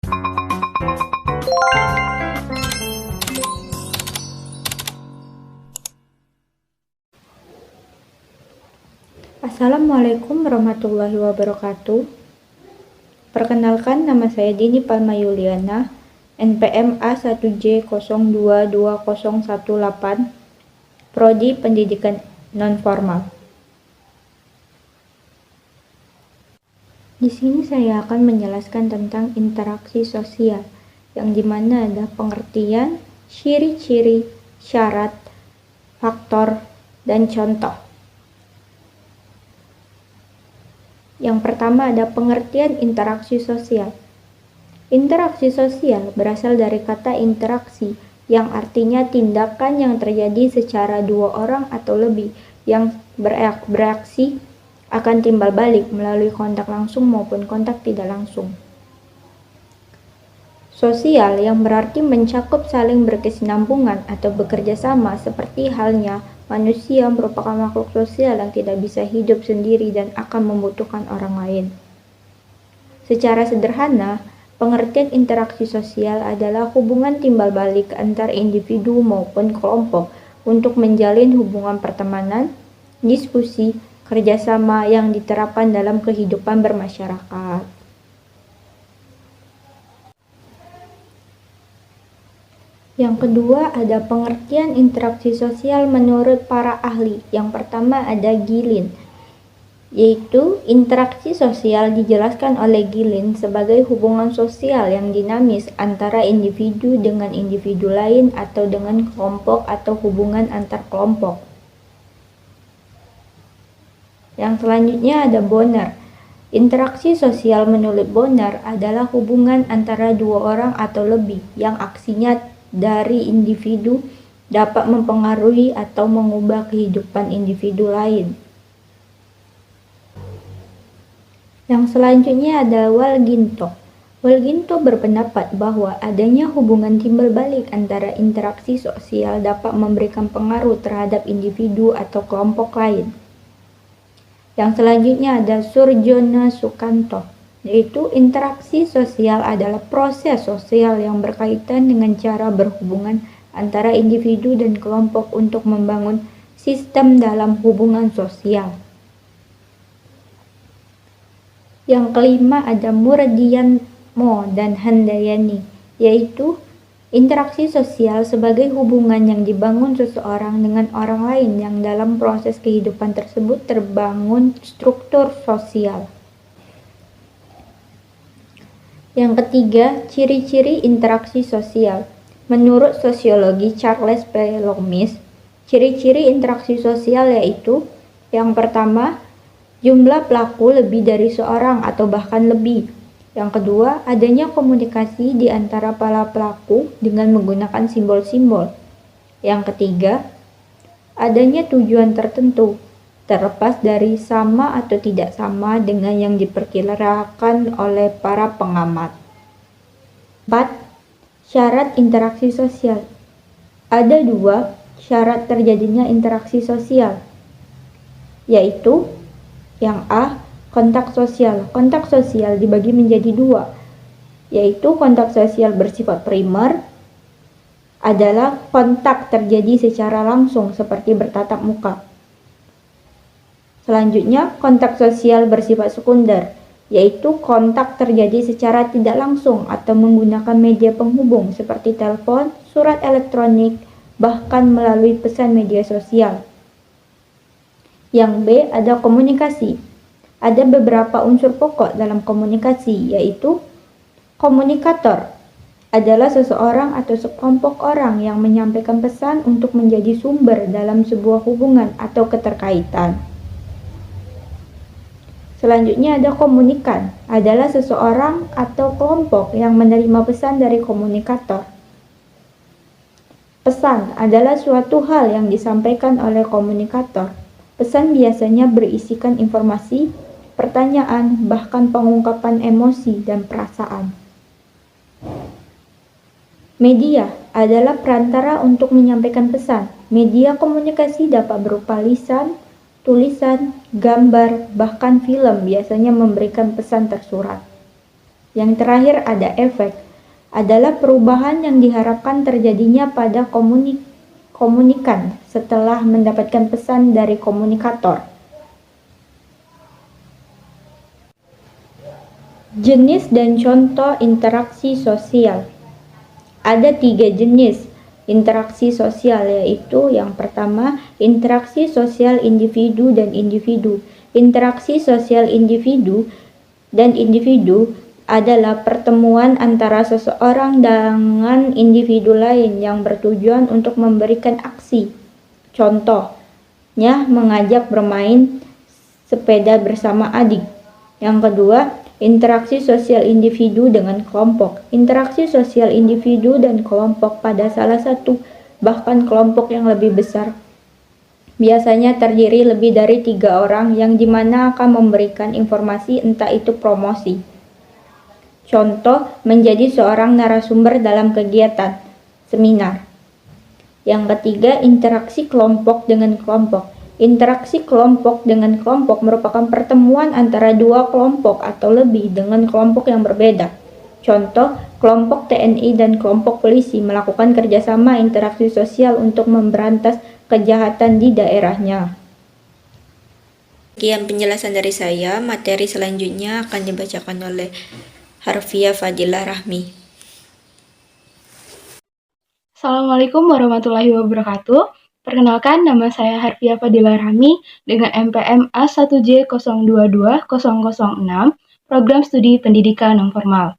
Assalamualaikum warahmatullahi wabarakatuh. Perkenalkan, nama saya Dini Palma Yuliana, NPM A1J022018, Prodi Pendidikan Nonformal. Di sini saya akan menjelaskan tentang interaksi sosial, yang dimana ada pengertian, ciri-ciri, syarat, faktor, dan contoh. Yang pertama ada pengertian interaksi sosial. Interaksi sosial berasal dari kata interaksi, yang artinya tindakan yang terjadi secara dua orang atau lebih yang bereaksi akan timbal balik melalui kontak langsung maupun kontak tidak langsung. Sosial yang berarti mencakup saling berkesinambungan atau bekerja sama, seperti halnya manusia merupakan makhluk sosial yang tidak bisa hidup sendiri dan akan membutuhkan orang lain. Secara sederhana, pengertian interaksi sosial adalah hubungan timbal balik antar individu maupun kelompok untuk menjalin hubungan pertemanan, diskusi, kerjasama yang diterapkan dalam kehidupan bermasyarakat. Yang kedua ada pengertian interaksi sosial menurut para ahli. Yang pertama ada Gilin, yaitu interaksi sosial dijelaskan oleh Gilin sebagai hubungan sosial yang dinamis antara individu dengan individu lain atau dengan kelompok atau hubungan antar kelompok. Yang selanjutnya ada Bonner. Interaksi sosial menurut Bonner adalah hubungan antara dua orang atau lebih yang aksinya dari individu dapat mempengaruhi atau mengubah kehidupan individu lain. Yang selanjutnya adalah Walginto. Walginto berpendapat bahwa adanya hubungan timbal balik antara interaksi sosial dapat memberikan pengaruh terhadap individu atau kelompok lain. Yang selanjutnya ada Surjono Sukanto, yaitu interaksi sosial adalah proses sosial yang berkaitan dengan cara berhubungan antara individu dan kelompok untuk membangun sistem dalam hubungan sosial. Yang kelima ada Murdianmo dan Handayani, yaitu interaksi sosial sebagai hubungan yang dibangun seseorang dengan orang lain yang dalam proses kehidupan tersebut terbangun struktur sosial. Yang ketiga, ciri-ciri interaksi sosial. Menurut sosiologi Charles P. Loomis, ciri-ciri interaksi sosial yaitu: yang pertama, jumlah pelaku lebih dari seorang atau bahkan lebih. Yang kedua, adanya komunikasi di antara para pelaku dengan menggunakan simbol-simbol. Yang ketiga, adanya tujuan tertentu, terlepas dari sama atau tidak sama dengan yang diperkirakan oleh para pengamat. 4. Syarat interaksi sosial. Ada dua syarat terjadinya interaksi sosial, yaitu yang A, kontak sosial. Kontak sosial dibagi menjadi dua, yaitu kontak sosial bersifat primer adalah kontak terjadi secara langsung seperti bertatap muka. Selanjutnya, kontak sosial bersifat sekunder, yaitu kontak terjadi secara tidak langsung atau menggunakan media penghubung seperti telepon, surat elektronik, bahkan melalui pesan media sosial. Yang B ada komunikasi. Ada beberapa unsur pokok dalam komunikasi, yaitu komunikator adalah seseorang atau sekelompok orang yang menyampaikan pesan untuk menjadi sumber dalam sebuah hubungan atau keterkaitan. Selanjutnya ada komunikan, adalah seseorang atau kelompok yang menerima pesan dari komunikator. Pesan adalah suatu hal yang disampaikan oleh komunikator. Pesan biasanya berisikan informasi, pertanyaan, bahkan pengungkapan emosi dan perasaan. Media adalah perantara untuk menyampaikan pesan. Media komunikasi dapat berupa lisan, tulisan, gambar, bahkan film biasanya memberikan pesan tersurat. Yang terakhir ada efek, adalah perubahan yang diharapkan terjadinya pada komunikan setelah mendapatkan pesan dari komunikator. Jenis dan contoh interaksi sosial. Ada 3 jenis interaksi sosial, yaitu yang pertama, interaksi sosial individu dan individu. Interaksi sosial individu dan individu adalah pertemuan antara seseorang dengan individu lain yang bertujuan untuk memberikan aksi. Contohnya, mengajak bermain sepeda bersama adik. Yang kedua, interaksi sosial individu dengan kelompok. Interaksi sosial individu dan kelompok pada salah satu bahkan kelompok yang lebih besar biasanya terdiri lebih dari 3 orang yang dimana akan memberikan informasi, entah itu promosi. Contoh, menjadi seorang narasumber dalam kegiatan seminar. Yang ketiga, interaksi kelompok dengan kelompok. Interaksi kelompok dengan kelompok merupakan pertemuan antara 2 kelompok atau lebih dengan kelompok yang berbeda. Contoh, kelompok TNI dan kelompok polisi melakukan kerjasama interaksi sosial untuk memberantas kejahatan di daerahnya. Sekian penjelasan dari saya. Materi selanjutnya akan dibacakan oleh Harfiah Fadilah Rahmi. Assalamualaikum warahmatullahi wabarakatuh. Perkenalkan, nama saya Harfiah Fadilah Rahmi dengan MPM A1J022-006, Program Studi Pendidikan Non-Formal.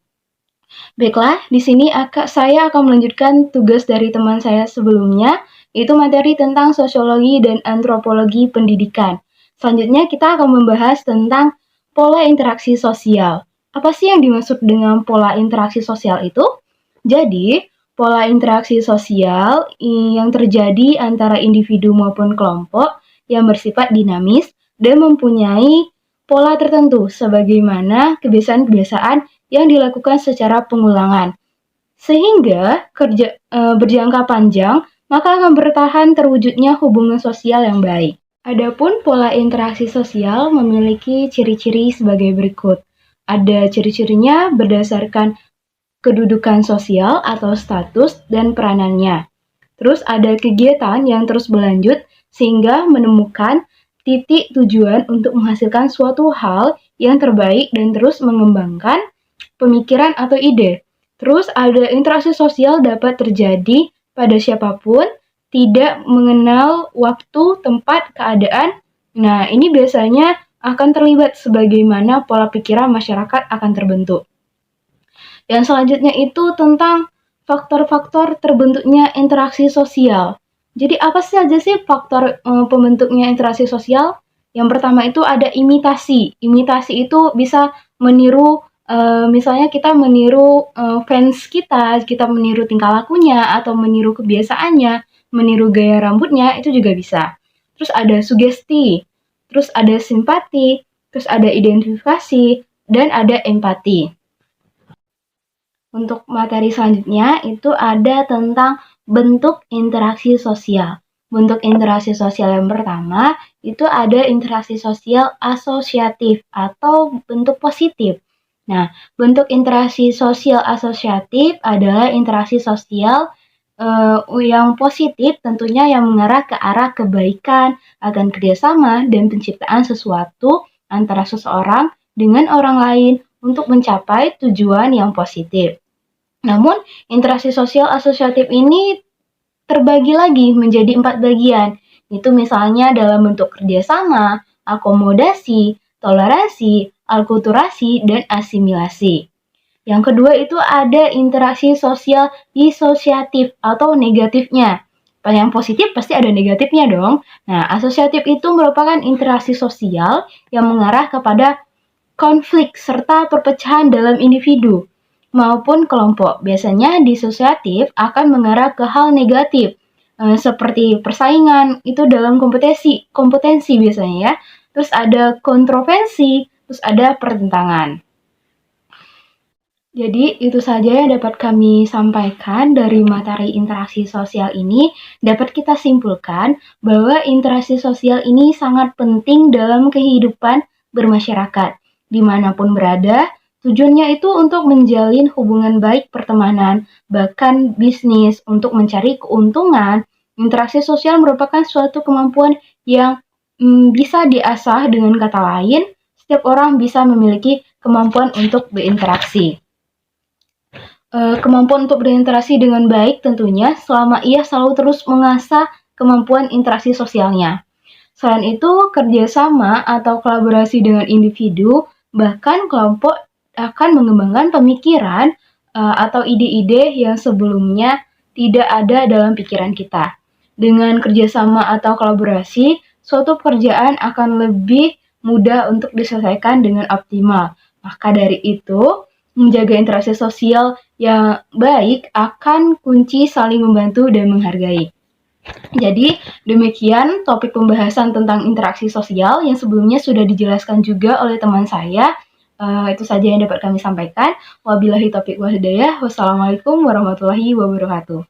Baiklah, di sini saya akan melanjutkan tugas dari teman saya sebelumnya, yaitu materi tentang sosiologi dan antropologi pendidikan. Selanjutnya kita akan membahas tentang pola interaksi sosial. Apa sih yang dimaksud dengan pola interaksi sosial itu? Jadi, pola interaksi sosial yang terjadi antara individu maupun kelompok yang bersifat dinamis dan mempunyai pola tertentu sebagaimana kebiasaan-kebiasaan yang dilakukan secara pengulangan. Sehingga berjangka panjang, maka akan bertahan terwujudnya hubungan sosial yang baik. Adapun pola interaksi sosial memiliki ciri-ciri sebagai berikut. Ada ciri-cirinya berdasarkan kedudukan sosial atau status dan peranannya. Terus ada kegiatan yang terus berlanjut sehingga menemukan titik tujuan untuk menghasilkan suatu hal yang terbaik dan terus mengembangkan pemikiran atau ide. Terus ada interaksi sosial dapat terjadi pada siapapun, tidak mengenal waktu, tempat, keadaan. Nah, ini biasanya akan terlibat sebagaimana pola pikiran masyarakat akan terbentuk. Yang selanjutnya itu tentang faktor-faktor terbentuknya interaksi sosial. Jadi apa saja sih faktor pembentuknya interaksi sosial? Yang pertama itu ada imitasi. Imitasi itu bisa meniru, misalnya kita meniru fans kita meniru tingkah lakunya atau meniru kebiasaannya, meniru gaya rambutnya, itu juga bisa. Terus ada sugesti, terus ada simpati, terus ada identifikasi, dan ada empati. Untuk materi selanjutnya itu ada tentang bentuk interaksi sosial. Bentuk interaksi sosial yang pertama itu ada interaksi sosial asosiatif atau bentuk positif. Nah, bentuk interaksi sosial asosiatif adalah interaksi sosial yang positif, tentunya yang mengarah ke arah kebaikan, akan kerjasama dan penciptaan sesuatu antara seseorang dengan orang lain untuk mencapai tujuan yang positif. Namun, interaksi sosial asosiatif ini terbagi lagi menjadi 4 bagian. Itu misalnya dalam bentuk kerjasama, akomodasi, toleransi, alkulturasi, dan asimilasi. Yang kedua itu ada interaksi sosial disosiatif atau negatifnya. Pada yang positif pasti ada negatifnya dong. Nah, asosiatif itu merupakan interaksi sosial yang mengarah kepada konflik serta perpecahan dalam individu maupun kelompok. Biasanya disosiatif akan mengarah ke hal negatif seperti persaingan itu dalam kompetensi biasanya ya. Terus ada kontroversi, terus ada pertentangan. Jadi itu saja yang dapat kami sampaikan dari materi interaksi sosial ini. Dapat kita simpulkan bahwa interaksi sosial ini sangat penting dalam kehidupan bermasyarakat. Dimanapun berada, Tujuannya itu untuk menjalin hubungan baik pertemanan, bahkan bisnis untuk mencari keuntungan. Interaksi sosial merupakan suatu kemampuan yang bisa diasah. Dengan kata lain, setiap orang bisa memiliki kemampuan untuk berinteraksi. Kemampuan untuk berinteraksi dengan baik tentunya selama ia selalu terus mengasah kemampuan interaksi sosialnya. Selain itu, kerjasama atau kolaborasi dengan individu, bahkan kelompok akan mengembangkan pemikiran atau ide-ide yang sebelumnya tidak ada dalam pikiran kita. Dengan kerjasama atau kolaborasi, suatu pekerjaan akan lebih mudah untuk diselesaikan dengan optimal. Maka dari itu, menjaga interaksi sosial yang baik akan kunci saling membantu dan menghargai. Jadi, demikian topik pembahasan tentang interaksi sosial yang sebelumnya sudah dijelaskan juga oleh teman saya. Itu saja yang dapat kami sampaikan. Wabillahi taufiq wal hidayah. Wassalamualaikum warahmatullahi wabarakatuh.